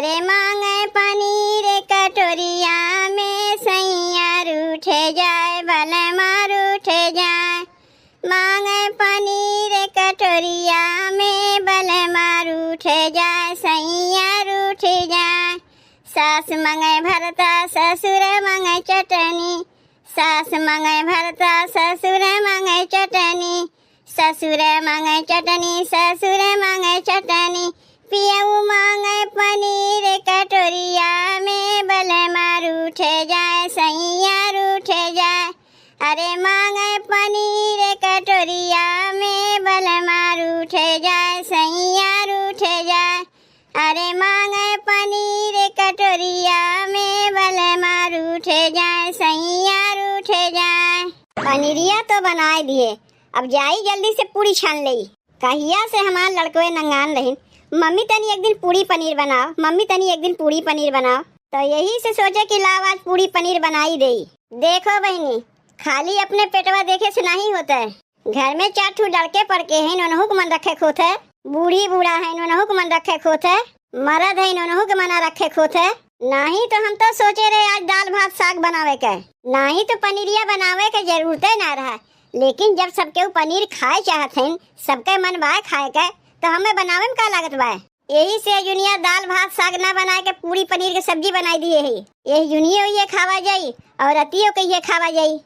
अरे मांगे पनीर कटोरिया में सैया रूठे जाए भले मार उठे जाए। मांगे पनीर कटोरिया में भले मार उठे जाए सैया रूठ जाए। सास मांगे भरता ससुर मांगे चटनी, सास मांगे भरता ससुर मांगे चटनी, ससुर मांगे चटनी ससुर मांगे चटनी। पियाऊ मांगे पनीर कटोरिया में भले मार उठे जाए सैया रूठे जाए। अरे मांगे पनीर कटोरिया में भले मार उठे जाए सैया रूठे जाए। अरे मांगे पनीर कटोरिया में भले मार उठे जाए सैया रूठे जाए। पनीरिया तो बनाए दिए, अब जाई जल्दी से पूरी छान लई। कहिया से हमार लड़कोए नंगान रहीन, मम्मी तनी एक दिन पूरी पनीर बनाओ, मम्मी तनी एक दिन पूरी पनीर बनाओ। तो यही से सोचे कि लाओ आज पूरी पनीर बनाई दे। देखो बहनी, खाली अपने पेटवा देखे से नहीं होता है। घर में 4 ठू लड़के पड़के हैं, उन्हों को मन रखे खोत है। बूढ़ी बूढ़ा है, उन्हों को मन रखे खोत है। मर्द है, उन्हों को मना रखे खोत है। नहीं तो हम तो सोचे रहे आज दाल भात साग बनावे के, नहीं तो पनीरिया बनावे के जरूरत ना रहा। लेकिन जब सबके पनीर खाए चाहते हैं, सबके मन बाय खाए के, तो हमें बनावे में का लागत बा। यही से जुनिया दाल भात साग ना बनाए के पूरी पनीर की सब्जी बनाई दिए है। यही जुनिया ये खावा जाई और अतियों के ये खावा जाई।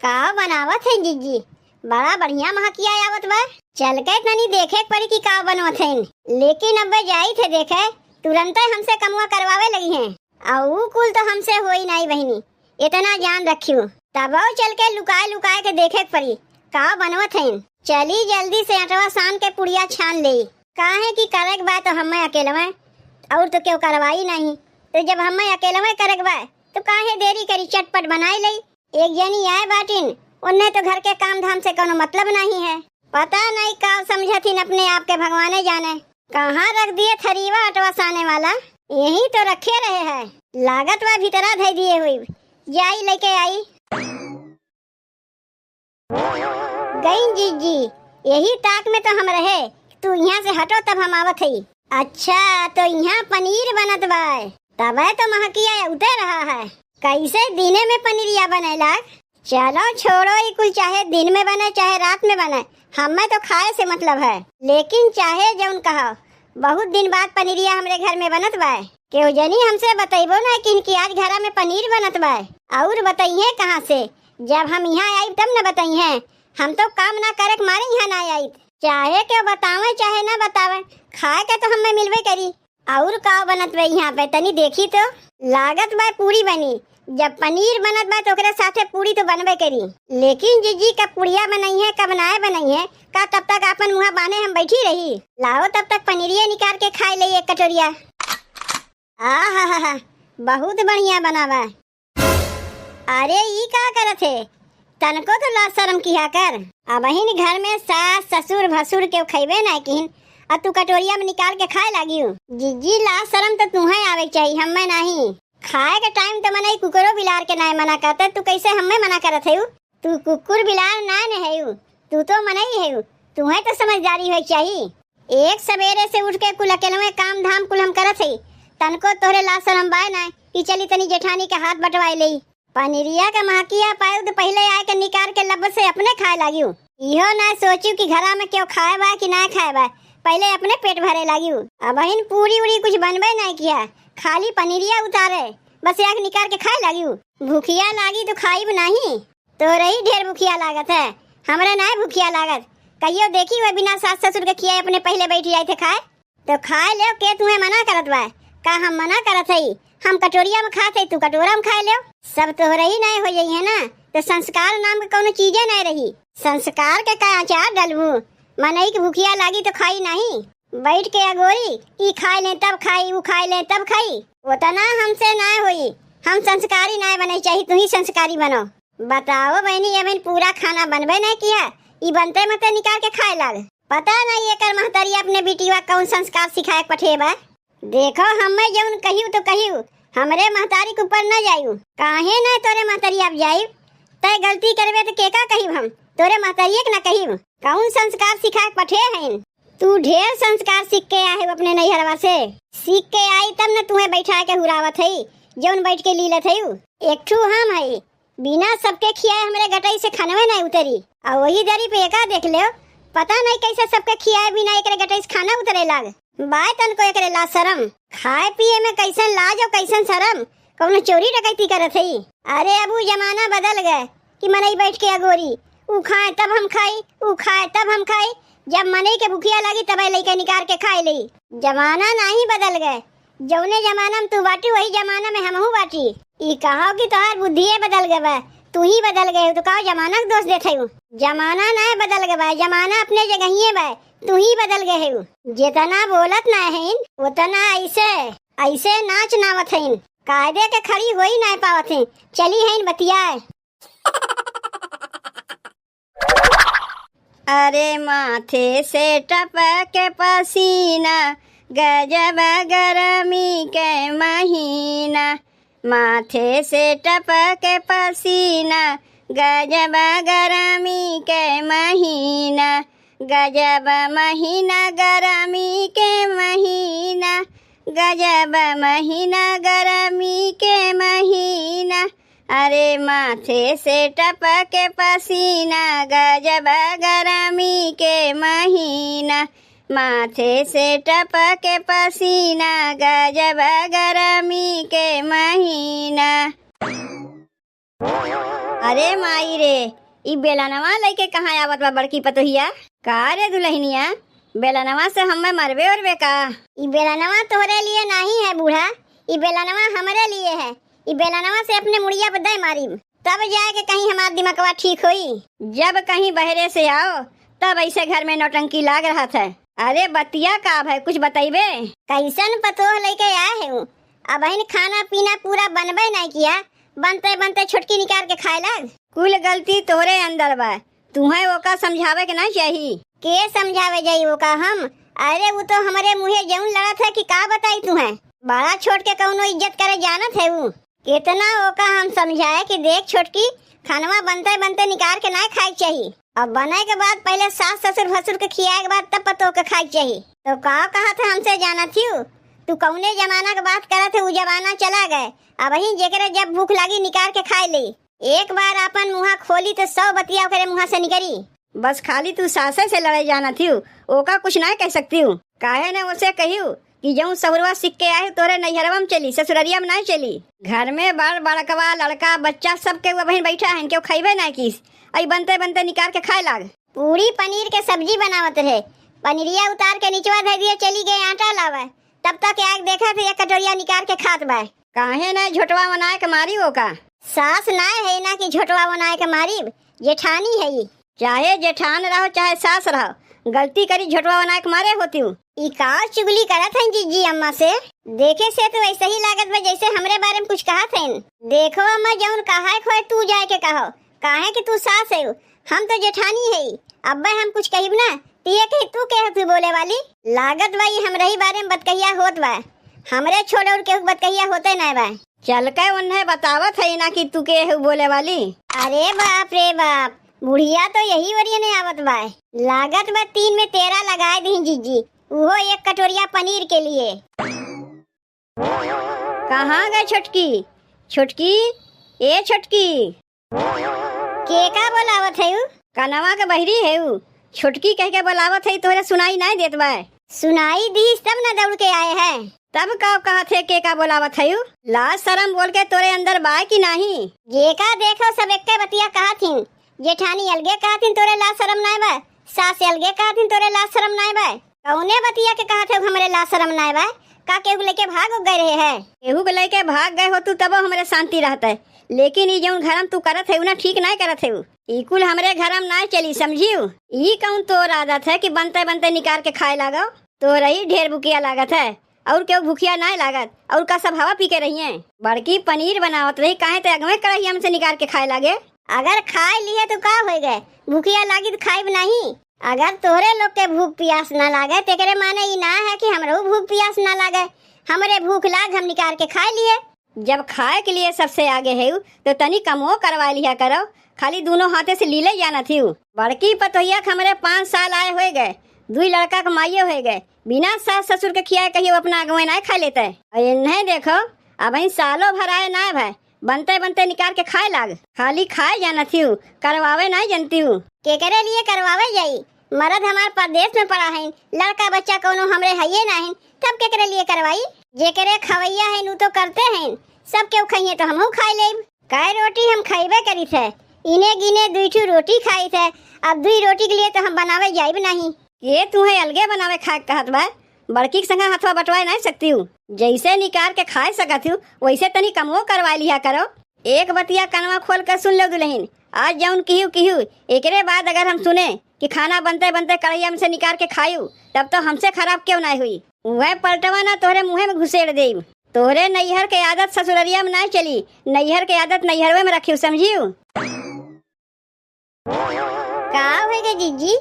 का बनावत है जीजी, बड़ा बढ़िया महकिया आवत बा। चल के तनी देखे पड़ी कि का बनवत है। लेकिन अब जाई थे देखे, तुरंत हमसे कमुआ करवावे लगी हैं। और कुल तो हमसे हो ही नहीं बहनी, इतना जान रखियो। तब चल के लुकाए लुकाए के देखे पड़ी का बनवत है। चली जल्दी से अटवा सान के पुड़िया छान ले। काहे कि करक बा तो हमें अकेले में, और तो क्यों करवाई नहीं। तो जब हमें अकेले में करक बा तो काहे देरी करी, चटपट बनाई ले। एक जनी आए बाटिन, उन्हें तो घर के काम धाम से कोनो मतलब नहीं है। पता नहीं का समझथिन अपने आप के, भगवाने जाने। कहाँ रख दिए थरीवा अटवा साने वाला, यही तो रखे रहे है। लागत वा भीतरा धै दिए हुई, जाई लेके आई। गई जीजी, यही ताक में तो हम रहे, तू यहाँ से हटो तब हम आवत है। अच्छा तो यहाँ पनीर बनत बा, तब तो महकिया उतर रहा है। कैसे दिने में पनीरिया बनेला। चलो छोड़ो ही कुल, चाहे दिन में बने चाहे रात में बने, हमें तो खाए से मतलब है। लेकिन चाहे जौन कहो, बहुत दिन बाद पनीरिया हमरे घर में बनत बा। केहू जनी हमसे बतैबो ना कि इनकी आज घर में पनीर बनत बा। और बताइए कहाँ से, जब हम यहाँ आई तब न बताइए। हम तो काम ना करे मारे यहाँ ना आई। चाहे क्यों बतावे चाहे ना बतावे, खाए के तो हमें मिलवे करी। और का बनत बा यहाँ पे तनी देखी तो। लागत बा पूरी बनी, जब पनीर बनत बा तो ओकरे साथे पूरी तो बनबे करी। लेकिन जीजी का पुड़िया बनाई है, कब बनाए बनाई है का, तब तक अपन मुँह बांधे हम बैठी रही। लाओ तब तक पनीरिया निकाल के खाए ले एक कटोरिया। आहा, बहुत बढ़िया बना बा। अरे ये का करत है, तनको तो लाज शर्म किया कर। अब ही घर में सास ससुर भसुर के खैबे ना किन, अब तू कटोरिया में निकाल के खाए लगी हूँ। जीजी लाज शर्म तो तुम्हें आवे चाहिए, हमें नहीं। खाए के टाइम तो मना कुकुरो बिलार के ना मना करते, तू कैसे हमें मना करत है। तू कुकुर बिलार ना है, तू तो मना ही है। तुम्हें तो समझदारी हो चाहिए। एक सवेरे से उठ के कुल अकेले में काम धाम कुल हम करत है, तनको तोहरे लाज शर्म बाय ना कि चली तनी जेठानी के हाथ बटवाई ले। पनीरिया का महकिया पायु तो पहले आए के निकाल के लब से अपने खाए लगी हूँ। इहो ना सोचू कि घरा में क्यों खाए बा कि ना खाए बा, पहले अपने पेट भरे लगी हूँ। अब इन पूरी उड़ी कुछ बनबे नहीं किया, खाली पनीरिया उतारे बस आग निकाल के खाए लगी हूँ। भूखिया लागी तो खाई नहीं, तो रही ढेर भूखिया लागत है, हमारे ना भूखिया लागत। कहियो देखी हुए बिना सास ससुर के खिया अपने पहले बैठी जाए थे खाए, तो खाए ले के तुम्हें मना करत बा का। हम मना करत है, हम कटोरिया में खाते तू कटोरा में खाए ले। सब तो रही नहीं हो जाई है ना, तो संस्कार नाम के कोनो चीजें नहीं रही। संस्कार के का अचार डलबू, मनई की भूखिया लागी तो खाई नहीं। बैठ के अगोरी ई खाए ले तब खाई, वो खाए ले तब खाई, उतना हमसे ना होई। हम संस्कारी ना बने चाहिए, तू ही संस्कारी बनो। बताओ बहनी, अब पूरा खाना बनबे नहीं किया, ई बनते मते निकाल के खाए लाग। पता नहीं एकर महतारी अपने बेटीवा कौन संस्कार सिखाए पठेबा। देखो हमें जौन कहियो तो कहियो, हमरे महतारी के ऊपर न जायू। काहे न तोरे महतारी अब जायू, तय गलती करबे तो केका कहिब हम, तोरे महतारी के न कहिब। कौन संस्कार सिखा पठे हैं, तू ढेर संस्कार सीख के आए हो अपने नैहरवा से। सीख के आई तब न तुम्हें बैठा के हुरावत है जौन बैठ के लीलत है। एक ठू हम है बिना सबके खियाए हमरे गटई से खानवे नहीं उतरी और वही दरी पे एका देख ले पता नहीं कैसे सबके खियाए बिना एकरे गटई से खाना उतरे लाग। बाय तन को एकरे ला शरम खाए पिए में कैसन लाज और कैसन शरम कौनो चोरी डकैती करत है। अरे अब जमाना बदल गए कि मनई बैठ के अगोरी ऊ खाए तब हम खाई ऊ खाए तब हम खाई। जब मनई के भूखिया लगी तब लइका निकाल के खाए ली। जमाना नहीं बदल गए जौने जमाना में तू बाटी वही जमाना में हमहू बाटी। ई कहो कि तोहार बुद्धिये बदल गए बा तू ही बदल गए तो कहो जमाना के दोष देते हो। जमाना नहीं बदल गए बा जमाना अपने जगह ही बा तू ही बदल गए हो। जितना बोलत ना है उतना ऐसे ऐसे नाच नावत है कायदे के खड़ी हो ही नहीं पावत है। चली है बतियाए। अरे माथे से टपक पसीना गजब गरमी के महीना। माथे से टपक पसीना गजब गरमी के महीना। गजब महीना गरमी के महीना। गजब महीना गरमी के महीना। अरे माथे से टपक पसीना गजब गरमी के महीना। माथे से टपक पसीना गजब गरमी के महीना। अरे माई रे ई बेलनवा लेके कहाँ आवत बा बड़की पतोहिया। का रे दुल्हनिया बेलनवा से हमें मरबे उरबे का। ई बेलनवा तोहरे लिए नहीं है बूढ़ा ई बेलनवा हमारे लिए है। ई बेलनवा से अपने मुड़िया पे दे मारी तब जाके कहीं हमारा दिमागवा ठीक होई। जब कहीं बहरे से आओ तब ऐसे घर में नौटंकी लाग रहा था। अरे बतिया का है कुछ बताइबे। कैसन पतोह लेके आए है अब खाना पीना पूरा बनबे नहीं किया बनते बनते छुटकी निकाल के खाए लग। कुल गलती तोरे अंदर बा तुम्हें वो का समझावे के नहीं चाहिए। के समझावे जाई वो का हम। अरे वो तो हमारे मुँहे जौन लड़त है कि का बताई तुम्हें। बड़ा छोट के कौनो इज्जत करे जानत है वो। कितना वो का हम समझाए कि देख छोटकी खानवा बनते बनते निकाल के नहीं खाई चाहिए। अब बनाए के बाद पहले सास ससुर भसुर के खियाए के बाद तब पतो के खाई चाहिए। तो का कहा था हमसे जाना थी तू कौने जमाना के बात करा थे वो जमाना चला गए। अब वही जेकरे जब भूख लगी निकाल के खाए ली। एक बार अपन मुँह खोली तो 100 बतिया करे मुँह से निकली। बस खाली तू सासे से लड़ाई जाना थी ओका कुछ नहीं कह सकती हूँ। काहे ने उसे कही कि जऊँ सहुरवा सीख के आए तोरे नैहरवा में चली ससुररिया में नहीं चली। घर में बड़ बड़कवा लड़का बच्चा सब के बहन बैठा है क्यों खाइबे नहीं किस आई बनते बनते निकाल के खाए लाग। पूरी पनीर के सब्जी बनावत रहे पनीरिया उतार के नीचवा धर दिए चली गए आटा लावे तब तक आग देखा थे एक कटोरिया निकाल के खात बा। काहे ना झोटवा बनाए के मारी हो का। सास ना है ना कि झोटवा बनाए के मारी जेठानी है। चाहे जेठान रहो चाहे सास रहो गलती करी झोटवा बनाए के मारे होती हूँ। ई का चुगली करत हैं जीजी अम्मा से। देखे से तो वैसे ही लागत बा जैसे हमरे बारे में कुछ कहा थे। देखो अम्मा जौन कहा खोए तू जाए के कहो काहे कि तू सास है हम तो जेठानी है। अब हम कुछ कहिब ना तिये के तू के तू बोले वाली लागत भाई हम रही बारे में बतकहिया होत बा हमरे छोड़ और के बतकहिया होते नहीं बा। चल के उन्हें बतावत है ना कि तू के बोले वाली। अरे बाप रे बाप बुढ़िया तो यही वरिया नहीं आवत बा। लागत बा 3 में 13 लगाए दी जीजी वो एक कटोरिया पनीर के लिए। कहाँ गए छुटकी छुटकी ए छुटकी के का बोलावत है कनवा के बहरी है छुटकी कह के बोलावत है तोरे सुनाई नहीं देत बा। सुनाई दी तब न दौड़ के आए हैं तब का कहा थे के का बोलावत है लाज शरम बोल के तोरे अंदर बा कि नहीं। जे का देखो सब एक बतिया कहा थी जेठानी अलगे कहा थी तोरे लाज शरम नहीं बा सास अलगे कहा थी तोरे लाज शरम नहीं बा। कौने बतिया के कहा थे हमारे लाज शरम नहीं बा का केहू लेके भाग गए रहे है। केहू के लेके भाग गए हो तू तब हमारे शांति रहता है लेकिन ये जो घर तू करत है ना ठीक नहीं करत है ई कुल हमरे घर में नहीं चली समझियो। ई कौन तोर आदत है कि बनते बनते निकाल के खाए लागो तो रही ढेर भूखिया लागत है और क्यों भूखिया नहीं लागत और का सब हवा पी के रही है। बड़की पनीर बनावत रही काहे ते अगमे कढ़ाई हमसे निकाल के खाए लागे। अगर खाए लिए तो का हो गए भूखिया लागी तो खाइब नहीं। अगर तोरे लोग के भूख प्यास न लागे तेरे माने ई ना है कि हमरो भूख प्यास न लागे। हमरे भूख लाग हम निकाल के खाए लिए। जब खाए के लिए सबसे आगे है तो तनी कमो करवा लिया करो खाली दोनों हाथे से लीले जाना थी। बड़की पतोहिया हमरे 5 साल आए हो गए दुई लड़का के माइयो हो गए, बिना सास ससुर के खियाए कहियो अपना अगुए ना खा लेते। नहीं देखो अब सालों भर आए ना भाई, बनते बनते निकाल के खाए लाग। खाली खाए जाना थी, करवावे नहीं जानती हूँ। केकरे लिए करवावे जाई? मर्द हमार परदेश में पड़ा है, लड़का बच्चा कोनो हमरे हइये नहीं, तब केकरे लिए करवाई? जेकरे खवैया है नु तो करते हैं, सब केहू खाइए तो हमहू खाई लेब। काय रोटी हम खाइबे करी थे, इने गिने दुई रोटी खाई थे, अब दुई रोटी के लिए तो हम बनावे जाइब नहीं। ये तुम्हें अलगे बनावे खाए कहत बा? बड़की के संग हथवा बटवाए नहीं सकती हूँ। जैसे निकाल के खाए सकती हूँ वैसे तनी कमो करवा लिया करो। एक बतिया कनवा खोल कर सुन लो दुल्हन, आज जौन किहू एकरे बाद अगर हम सुने कि खाना बनते बनते कढ़ैया में से निकाल के खायू, तब तो हमसे खराब क्यों नहीं हुई। वह पलटवा ना तोहरे मुँहे में घुसेड़ दे। तोहरे नैहर के आदत ससुररिया में नहीं चली, नैहर के आदत नैहरवे में रखियो, समझियो। का होगा जीजी?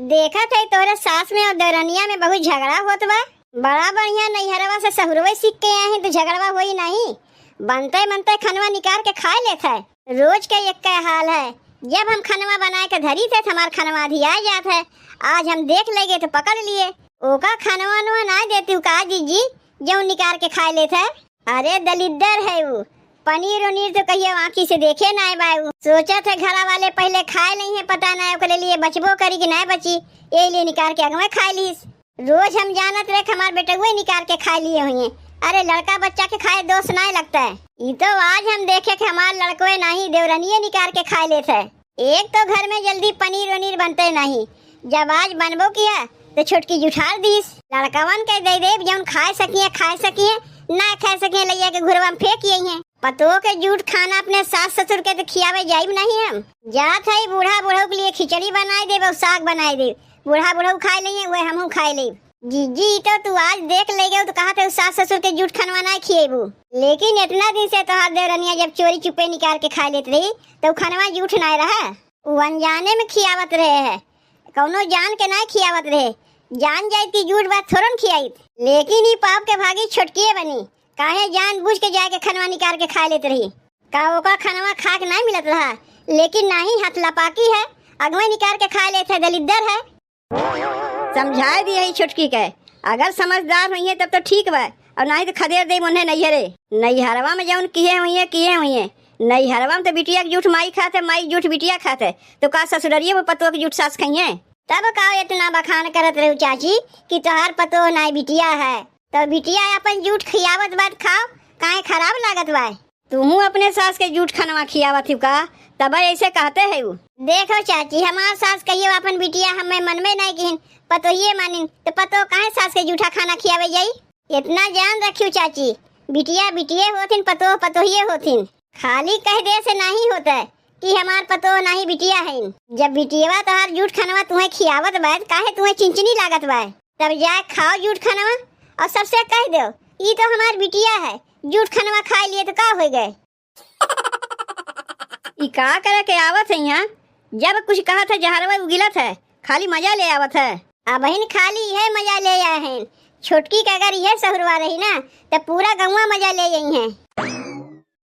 देखा था तोहरे सास में और देवरनिया में बहुत झगड़ा होत बा। बड़ा बढ़िया नैहरवा से सहुरवे सीख के आए हैं तो झगड़वा होई नहीं। बनते बनते खनवा निकाल के खाए लेते है। रोज का एक का हाल है, जब हम खनवा बनाए के धरी थे हमार खनवा भी आ जात है। आज हम देख लेंगे तो पकड़ लिए। ओका खनवा नवा ना देती हूँ का जीजी, जो निकाल के खाए लेते है। अरे दलिद्दर है वो, पनीर उनीर तो कहिए आँखी से देखे ना बाबू। सोचा थे घरा वाले पहले खाए नहीं है, पता ना ओकरे लिए बचबो करी कि ना बची, ये लिए निकाल के अगवे खाए लीस। रोज हम जानत रहे हमारे बेटे हुए निकाल के खा लिए हुए। अरे लड़का बच्चा के खाए दोष नहीं लगता है। ये तो आज हम देखे कि हमारे लड़कों नहीं देवरनिये निकाल के खा लेते है। एक तो घर में जल्दी पनीर वनीर बनते नहीं, जब आज बनबो किया तो छुटकी जुठार दीस। लड़कावन के दे देव जौन खाए सकिए ना खा सकिए लैया के घुरवा में फेंक हैं। पतो के जूठ खाना अपने सास ससुर के तो खियावे जाइब नहीं। हम जात है बूढ़ा बूढ़ो के लिए खिचड़ी बनाए दे और साग बनाए दे, बूढ़ा बूढ़ो खाए लेंगे वह हमहू खाए ले। जीजी तो तू आज देख ले गए तो कहा थे सास ससुर के जूठ खानवा ना खिएबू, लेकिन इतना दिन से तोहार देवरनिया जब चोरी चुपे निकाल के खा लेते रही तो खानवा जूठ नहीं रहा। वो अनजाने में खियावत रहे है, कौनो जान के ना खियावत रहे। जान जाती झूठ बात थोड़न खियाई, लेकिन ही पाप के भागी छुटकिए बनी। काहे जान बुझ के जाके खनवा निकाल के खा लेते रही। का ओका खनवा खा के नहीं मिलत रहा, लेकिन नहीं हाथ लपाकी है, अगवे निकाल के खा लेते, दलिद्दर है। समझा दी है छुटकी के, अगर समझदार हुई है तब तो ठीक बा, और नहीं तो खदेर दे उन्हें नैहरे। नैहरवा में जौन किए हुई है नैहरवा में तो बिटिया के जूठ माई खाते, माई जूठ बिटिया खाते, तो का ससुररिये में पतो के जूठ सास खाइए। तब का इतना बखान करत रहू चाची कि तोहार पतो नहीं बिटिया है, तो बिटिया अपन जूठ खियावत बात खाओ, काहे खराब लागत बा। तुहू अपने सास के जूठ खानवा खियावत का, तब ऐसे कहते है वो। देखो चाची हमार सास कहियो अपन बिटिया हमें मन में नहीं किन, पतो ये मानिन तो पतो काहे सास के जूठा खाना खियावे जाई। इतना जान रखियो चाची, बिटिया बिटिये होतिन, पतो पतोहिये होतिन। खाली कह दे से नहीं होता है कि हमार पतो नहीं बिटिया है। जब बिटिया तोहार जूठ खानवा तुम्हें खियावत बा, काहे तुम्हें चिंचनी लागत बा, तब जाए खाओ जूठ खानवा और सबसे कह दो ये तो हमार बिटिया है, जूठ खानवा खा लिए तो का हो गए। ई का करे के आवत है यहाँ, जब कुछ कहा था जहरवा उगिलत है, खाली मजा ले आवत है। अब बहन खाली यह मजा ले आए हैं, छोटकी का अगर यह सहुरवा रही ना तो पूरा गौवा मजा ले आई है।